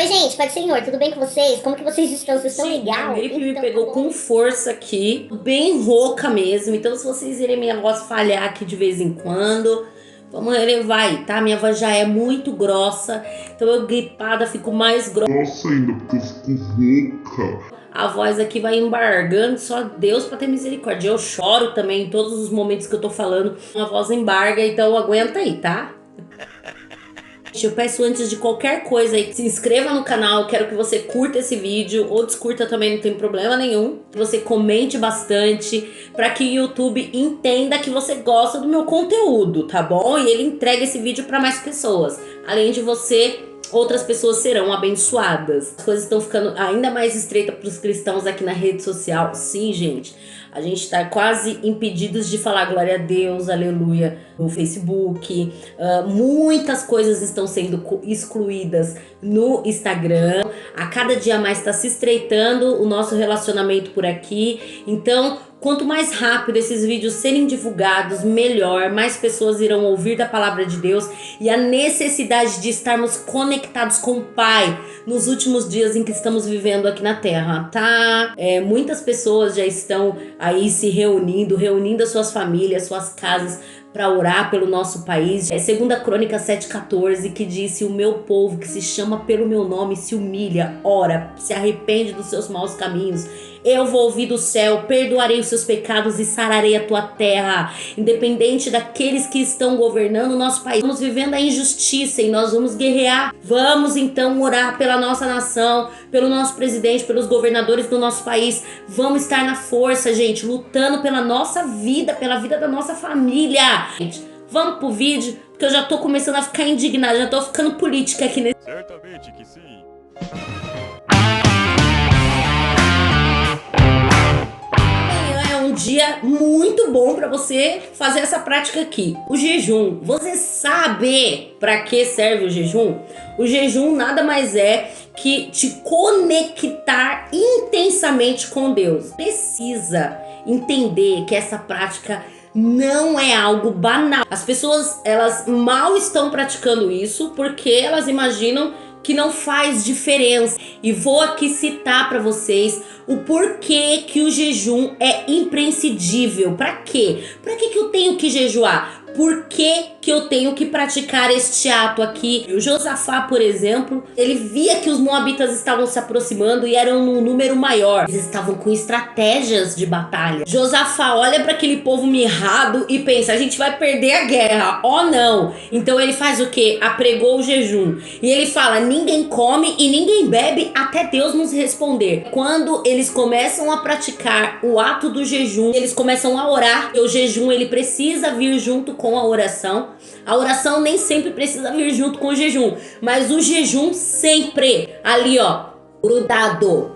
Oi, gente, Pai do Senhor, tudo bem com vocês? Como que vocês estão? Vocês estão legal? A gripe me pegou com força aqui, bem rouca mesmo. Então, se vocês irem minha voz falhar aqui de vez em quando, vamos relevar aí, tá? Minha voz já é muito grossa, então eu gripada fico mais grossa. Nossa, ainda porque eu fico rouca. A voz aqui vai embargando, só Deus pra ter misericórdia. Eu choro também em todos os momentos que eu tô falando, a voz embarga, então aguenta aí, tá? Eu peço antes de qualquer coisa aí, se inscreva no canal, quero que você curta esse vídeo, ou descurta também, não tem problema nenhum. Que você comente bastante, para que o YouTube entenda que você gosta do meu conteúdo, tá bom? E ele entregue esse vídeo para mais pessoas. Além de você, outras pessoas serão abençoadas. As coisas estão ficando ainda mais estreitas para os cristãos aqui na rede social. Sim, gente, a gente está quase impedidos de falar glória a Deus, aleluia, no Facebook. Muitas coisas estão sendo excluídas no Instagram. A cada dia mais está se estreitando o nosso relacionamento por aqui. Então, quanto mais rápido esses vídeos serem divulgados, melhor, mais pessoas irão ouvir da palavra de Deus e a necessidade de estarmos conectados com o Pai nos últimos dias em que estamos vivendo aqui na Terra, tá? Muitas pessoas já estão aí se reunindo as suas famílias, suas casas, para orar pelo nosso país. É 2 Crônicas 7,14, que diz: se o meu povo, que se chama pelo meu nome, se humilha, ora, se arrepende dos seus maus caminhos, eu vou ouvir do céu, perdoarei os seus pecados e sararei a tua terra. Independente daqueles que estão governando o nosso país, estamos vivendo a injustiça e nós vamos guerrear. Vamos então orar pela nossa nação, pelo nosso presidente, pelos governadores do nosso país. Vamos estar na força, gente, lutando pela nossa vida, pela vida da nossa família. Gente, vamos pro vídeo, porque eu já tô começando a ficar indignada, já tô ficando política aqui nesse... Certamente que sim. Um dia muito bom para você fazer essa prática aqui, o jejum. Você sabe para que serve o jejum? O jejum nada mais é que te conectar intensamente com Deus. Precisa entender que essa prática não é algo banal. As pessoas, elas mal estão praticando isso porque elas imaginam que não faz diferença. E vou aqui citar para vocês o porquê que o jejum é imprescindível. Para quê? Para que eu tenho que jejuar? Por que eu tenho que praticar este ato aqui? O Josafá, por exemplo, ele via que os moabitas estavam se aproximando e eram num número maior. Eles estavam com estratégias de batalha. Josafá olha para aquele povo mirrado e pensa: a gente vai perder a guerra. Oh, não! Então ele faz o quê? Apregou o jejum. E ele fala: ninguém come e ninguém bebe até Deus nos responder. Quando eles começam a praticar o ato do jejum, eles começam a orar. E o jejum, ele precisa vir junto com a oração. A oração nem sempre precisa vir junto com o jejum, mas o jejum sempre ali, ó, grudado,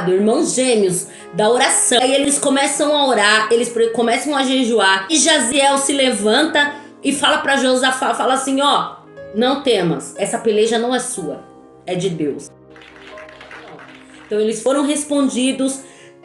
irmãos gêmeos da oração. Aí eles começam a orar, eles começam a jejuar, e Jaziel se levanta e fala para Josafá, fala assim: ó, não temas, essa peleja não é sua, é de Deus. Então eles foram respondidos,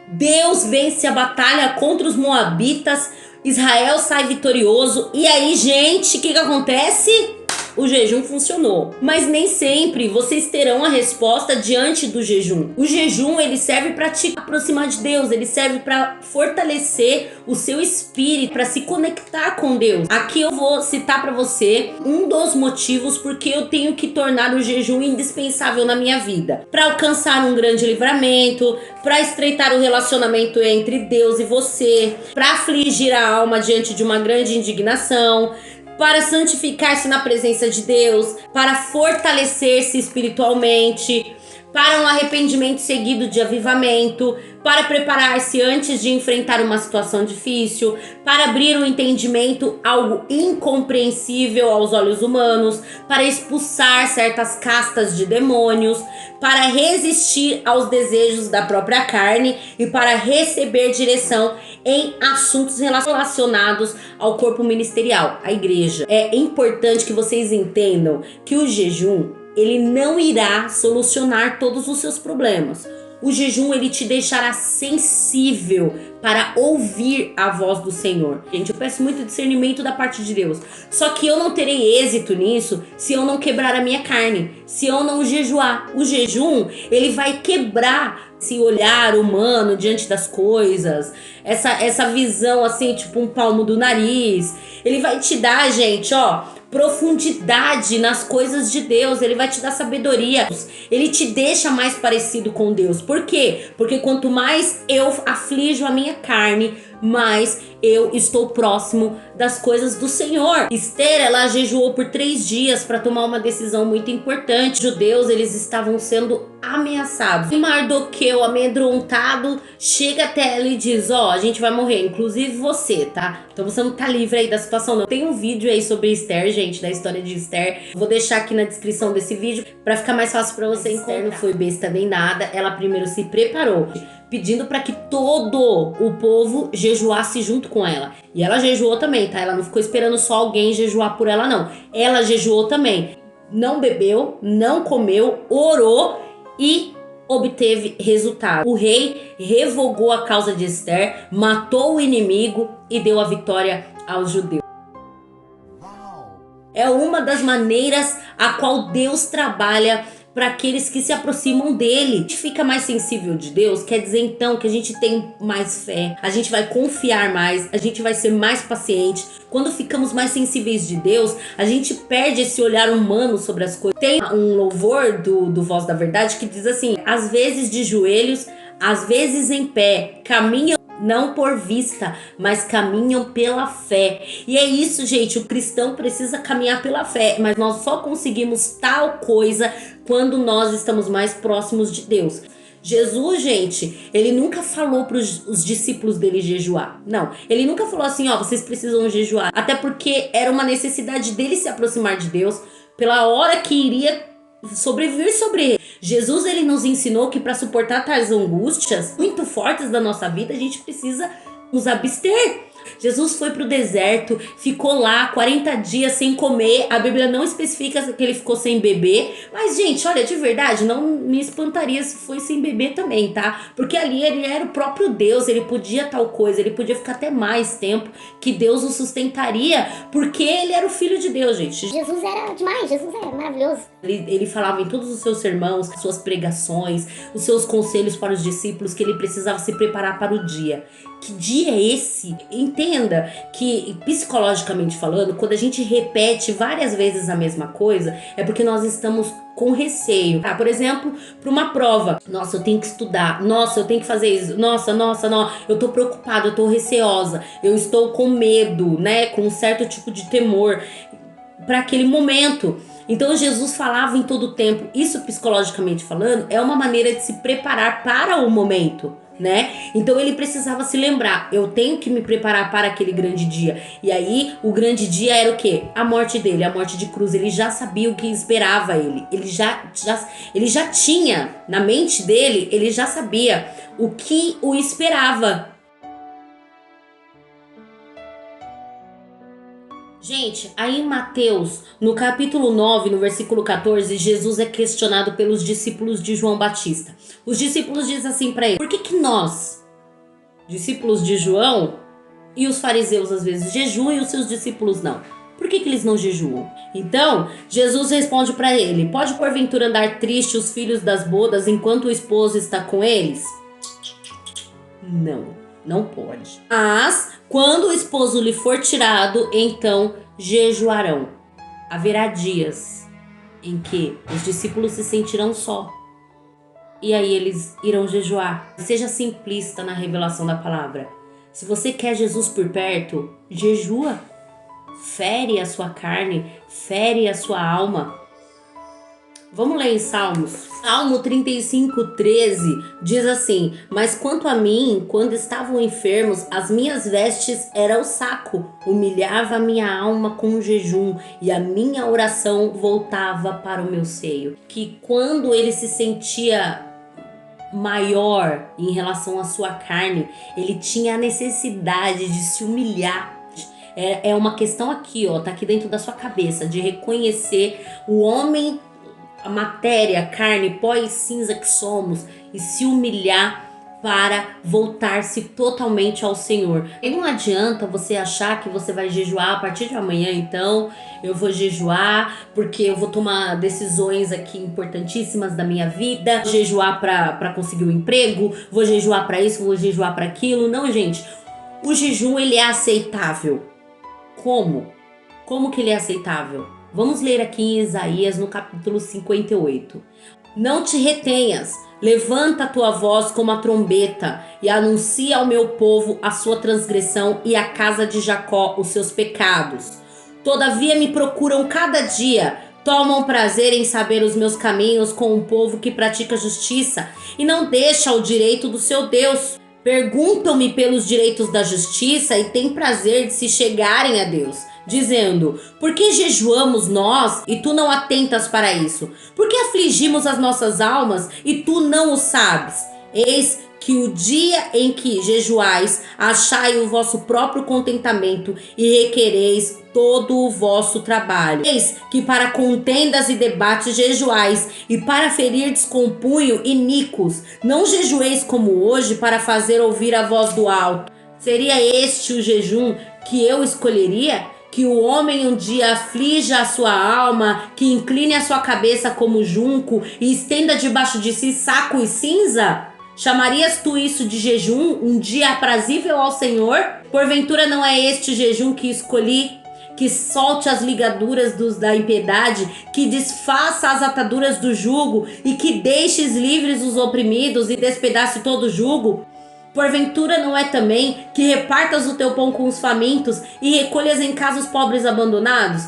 Deus vence a batalha contra os moabitas, Israel sai vitorioso. E aí, gente, o que acontece? O jejum funcionou. Mas nem sempre vocês terão a resposta diante do jejum. O jejum, ele serve para te aproximar de Deus, ele serve para fortalecer o seu espírito, para se conectar com Deus. Aqui eu vou citar para você um dos motivos porque eu tenho que tornar o jejum indispensável na minha vida. Para alcançar um grande livramento, para estreitar o relacionamento entre Deus e você, para afligir a alma diante de uma grande indignação, para santificar-se na presença de Deus, para fortalecer-se espiritualmente, para um arrependimento seguido de avivamento, para preparar-se antes de enfrentar uma situação difícil, para abrir o entendimento, algo incompreensível aos olhos humanos, para expulsar certas castas de demônios, para resistir aos desejos da própria carne e para receber direção em assuntos relacionados ao corpo ministerial, a igreja. É importante que vocês entendam que o jejum, ele não irá solucionar todos os seus problemas. O jejum, ele te deixará sensível para ouvir a voz do Senhor. Gente, eu peço muito discernimento da parte de Deus. Só que eu não terei êxito nisso se eu não quebrar a minha carne, se eu não jejuar. O jejum, ele vai quebrar esse olhar humano diante das coisas, essa visão assim, tipo um palmo do nariz. Ele vai te dar, gente, profundidade nas coisas de Deus. Ele vai te dar sabedoria. Ele te deixa mais parecido com Deus. Por quê? Porque quanto mais eu aflijo a minha carne, mais eu estou próximo das coisas do Senhor. Esther, ela jejuou por 3 dias para tomar uma decisão muito importante. Os judeus, eles estavam sendo ameaçados. E Mardoqueu, amedrontado, chega até ela e diz: a gente vai morrer, inclusive você, tá? Então você não tá livre aí da situação, não. Tem um vídeo aí sobre Esther, gente, da história de Esther. Vou deixar aqui na descrição desse vídeo para ficar mais fácil para você encontrar. Esther não foi besta nem nada. Ela primeiro se preparou, pedindo para que todo o povo jejuasse junto com ela. E ela jejuou também, tá? Ela não ficou esperando só alguém jejuar por ela, não. Ela jejuou também. Não bebeu, não comeu, orou e obteve resultado. O rei revogou a causa de Esther, matou o inimigo e deu a vitória aos judeus. É uma das maneiras a qual Deus trabalha para aqueles que se aproximam dele. A gente fica mais sensível de Deus, quer dizer então que a gente tem mais fé, a gente vai confiar mais, a gente vai ser mais paciente. Quando ficamos mais sensíveis de Deus, a gente perde esse olhar humano sobre as coisas. Tem um louvor do Voz da Verdade que diz assim: às vezes de joelhos, às vezes em pé, caminham não por vista, mas caminham pela fé. E é isso, gente, o cristão precisa caminhar pela fé, mas nós só conseguimos tal coisa quando nós estamos mais próximos de Deus. Jesus, gente, ele nunca falou para os discípulos dele jejuar. Não, ele nunca falou assim, vocês precisam jejuar. Até porque era uma necessidade dele se aproximar de Deus pela hora que iria sobreviver sobre ele. Jesus, ele nos ensinou que para suportar tais angústias muito fortes da nossa vida, a gente precisa nos abster. Jesus foi pro deserto, ficou lá 40 dias sem comer. A Bíblia não especifica que ele ficou sem beber, mas gente, olha, de verdade, não me espantaria se foi sem beber também, tá? Porque ali ele era o próprio Deus, ele podia tal coisa, ele podia ficar até mais tempo, que Deus o sustentaria, porque ele era o Filho de Deus, gente. Jesus era demais, Jesus era maravilhoso. Ele falava em todos os seus sermãos, suas pregações, os seus conselhos para os discípulos, que ele precisava se preparar para o dia. Que dia é esse? Entenda que, psicologicamente falando, quando a gente repete várias vezes a mesma coisa, é porque nós estamos com receio. Tá? Por exemplo, para uma prova. Nossa, eu tenho que estudar. Nossa, eu tenho que fazer isso. Nossa, eu tô preocupada, eu tô receosa. Eu estou com medo, né? Com um certo tipo de temor para aquele momento. Então Jesus falava em todo o tempo. Isso, psicologicamente falando, é uma maneira de se preparar para o momento, né? Então ele precisava se lembrar, eu tenho que me preparar para aquele grande dia. E aí o grande dia era o quê? A morte dele, a morte de cruz. Ele já sabia o que esperava ele. Ele já tinha na mente dele, ele já sabia o que o esperava. Gente, aí em Mateus, no capítulo 9, no versículo 14, Jesus é questionado pelos discípulos de João Batista. Os discípulos dizem assim para ele: por que nós, discípulos de João, e os fariseus às vezes jejuam e os seus discípulos não? Por que eles não jejuam? Então, Jesus responde para ele: pode porventura andar triste os filhos das bodas enquanto o esposo está com eles? Não pode. Mas, quando o esposo lhe for tirado, então jejuarão. Haverá dias em que os discípulos se sentirão só. E aí eles irão jejuar. Seja simplista na revelação da palavra. Se você quer Jesus por perto, jejua. Fere a sua carne, fere a sua alma. Vamos ler em Salmos. Salmo 35:13 diz assim: mas quanto a mim, quando estavam enfermos, as minhas vestes eram o saco, humilhava a minha alma com um jejum, e a minha oração voltava para o meu seio. Que quando ele se sentia maior em relação à sua carne, ele tinha a necessidade de se humilhar. É uma questão aqui, tá aqui dentro da sua cabeça, de reconhecer o homem a matéria, a carne, pó e cinza que somos e se humilhar para voltar-se totalmente ao Senhor. E não adianta você achar que você vai jejuar a partir de amanhã, então eu vou jejuar porque eu vou tomar decisões aqui importantíssimas da minha vida, vou jejuar para conseguir um emprego, vou jejuar para isso, vou jejuar para aquilo. Não, gente, o jejum ele é aceitável. Como? Como que ele é aceitável? Vamos ler aqui em Isaías no capítulo 58. Não te retenhas, levanta a tua voz como a trombeta e anuncia ao meu povo a sua transgressão e à casa de Jacó os seus pecados. Todavia me procuram cada dia, tomam prazer em saber os meus caminhos com um povo que pratica justiça e não deixa o direito do seu Deus. Perguntam-me pelos direitos da justiça e têm prazer de se chegarem a Deus, dizendo: por que jejuamos nós e tu não atentas para isso? Por que afligimos as nossas almas e tu não o sabes? Eis que o dia em que jejuais, achai o vosso próprio contentamento e requereis todo o vosso trabalho. Eis que para contendas e debates jejuais, e para ferirdes com punho iníquos. Não jejueis como hoje para fazer ouvir a voz do alto. Seria este o jejum que eu escolheria? Que o homem um dia aflija a sua alma, que incline a sua cabeça como junco e estenda debaixo de si saco e cinza? Chamarias tu isso de jejum, um dia aprazível ao Senhor? Porventura não é este jejum que escolhi, que solte as ligaduras da impiedade, que desfaça as ataduras do jugo e que deixes livres os oprimidos e despedace todo o jugo? Porventura não é também que repartas o teu pão com os famintos e recolhas em casa os pobres abandonados?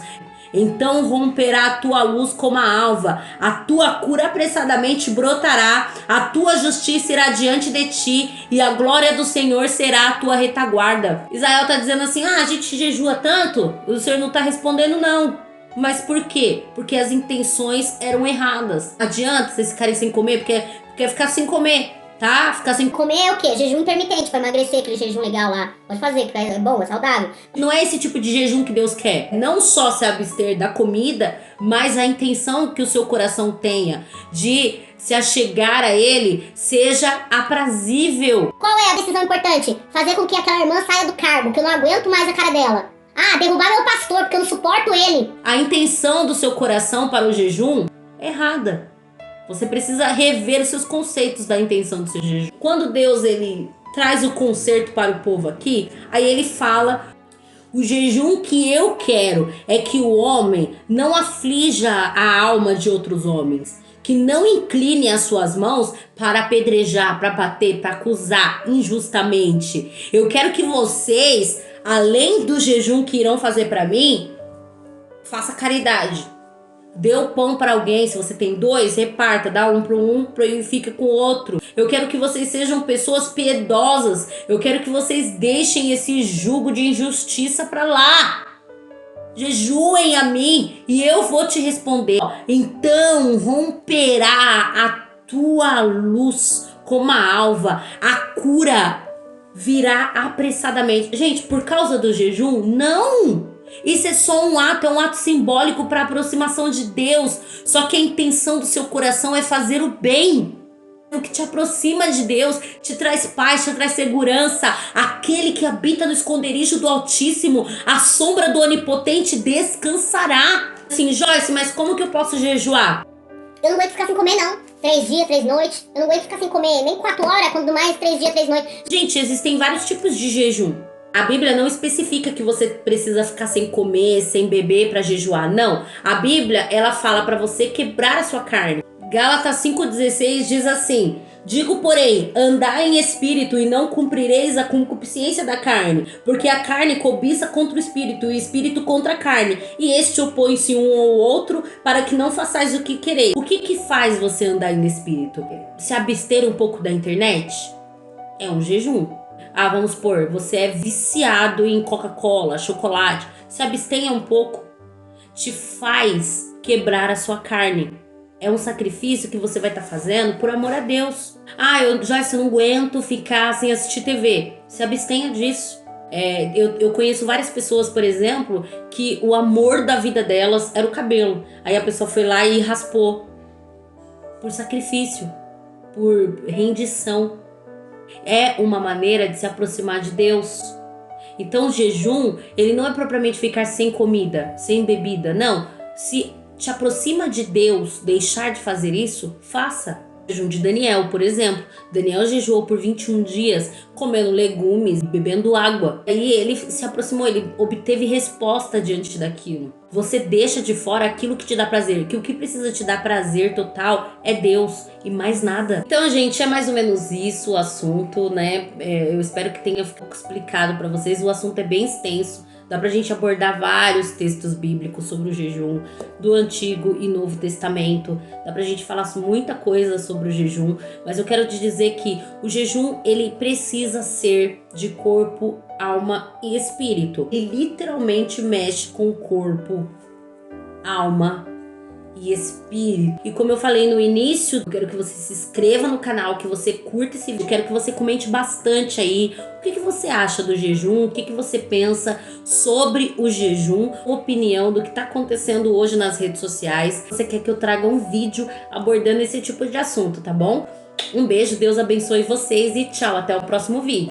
Então romperá a tua luz como a alva, a tua cura apressadamente brotará, a tua justiça irá diante de ti e a glória do Senhor será a tua retaguarda. Israel está dizendo assim: a gente jejua tanto? O Senhor não está respondendo não. Mas por quê? Porque as intenções eram erradas. Adianta vocês ficarem sem comer, porque quer ficar sem comer. Tá? Ficar sem Comer é o quê? Jejum intermitente, pra emagrecer, aquele jejum legal lá. Pode fazer, que é bom, é saudável. Não é esse tipo de jejum que Deus quer. Não só se abster da comida, mas a intenção que o seu coração tenha de se achegar a Ele seja aprazível. Qual é a decisão importante? Fazer com que aquela irmã saia do cargo, que eu não aguento mais a cara dela. Ah, derrubar meu pastor, porque eu não suporto ele. A intenção do seu coração para o jejum é errada. Você precisa rever os seus conceitos da intenção do seu jejum. Quando Deus ele traz o conserto para o povo aqui, aí ele fala: o jejum que eu quero é que o homem não aflija a alma de outros homens, que não incline as suas mãos para apedrejar, para bater, para acusar injustamente. Eu quero que vocês, além do jejum que irão fazer para mim, faça caridade. Dê o pão para alguém, se você tem 2, reparta, dá um para e fica com o outro. Eu quero que vocês sejam pessoas piedosas. Eu quero que vocês deixem esse jugo de injustiça para lá. Jejuem a mim e eu vou te responder. Então romperá a tua luz como a alva, a cura virá apressadamente. Gente, por causa do jejum? Não! Isso é só um ato, é um ato simbólico para a aproximação de Deus. Só que a intenção do seu coração é fazer o bem. O que te aproxima de Deus, te traz paz, te traz segurança. Aquele que habita no esconderijo do Altíssimo, a sombra do Onipotente descansará. Assim, Joyce, mas como que eu posso jejuar? Eu não aguento ficar sem comer, não. 3 dias, 3 noites. Eu não aguento ficar sem comer nem 4 horas, quando mais 3 dias, 3 noites. Gente, existem vários tipos de jejum. A Bíblia não especifica que você precisa ficar sem comer, sem beber para jejuar. Não. A Bíblia, ela fala para você quebrar a sua carne. Gálatas 5,16 diz assim: digo, porém, andai em espírito e não cumprireis a concupiscência da carne, porque a carne cobiça contra o espírito e o espírito contra a carne, e este opõe-se um ao outro para que não façais o que quereis. O que faz você andar em espírito? Se abster um pouco da internet? É um jejum. Ah, vamos supor, você é viciado em Coca-Cola, chocolate. Se abstenha um pouco. Te faz quebrar a sua carne. É um sacrifício que você vai estar fazendo por amor a Deus. Ah, eu não aguento ficar sem assistir TV. Se abstenha disso. Eu conheço várias pessoas, por exemplo, que o amor da vida delas era o cabelo. Aí a pessoa foi lá e raspou. por sacrifício, por rendição. É uma maneira de se aproximar de Deus. Então o jejum, ele não é propriamente ficar sem comida, sem bebida, não. Se te aproxima de Deus, deixar de fazer isso, faça. O jejum de Daniel, por exemplo. Daniel jejuou por 21 dias, comendo legumes, bebendo água. Aí ele se aproximou, ele obteve resposta diante daquilo. Você deixa de fora aquilo que te dá prazer, que o que precisa te dar prazer total é Deus e mais nada. Então, gente, é mais ou menos isso o assunto, né? Eu espero que tenha ficado explicado pra vocês. O assunto é bem extenso. Dá pra gente abordar vários textos bíblicos sobre o jejum do Antigo e Novo Testamento. Dá pra gente falar muita coisa sobre o jejum, mas eu quero te dizer que o jejum, ele precisa ser de corpo, alma e espírito. E literalmente mexe com o corpo, alma e espírito. E como eu falei no início, eu quero que você se inscreva no canal, que você curta esse vídeo, quero que você comente bastante aí o que você acha do jejum, o que você pensa sobre o jejum, opinião do que tá acontecendo hoje nas redes sociais. Você quer que eu traga um vídeo abordando esse tipo de assunto, tá bom? Um beijo, Deus abençoe vocês e tchau, até o próximo vídeo.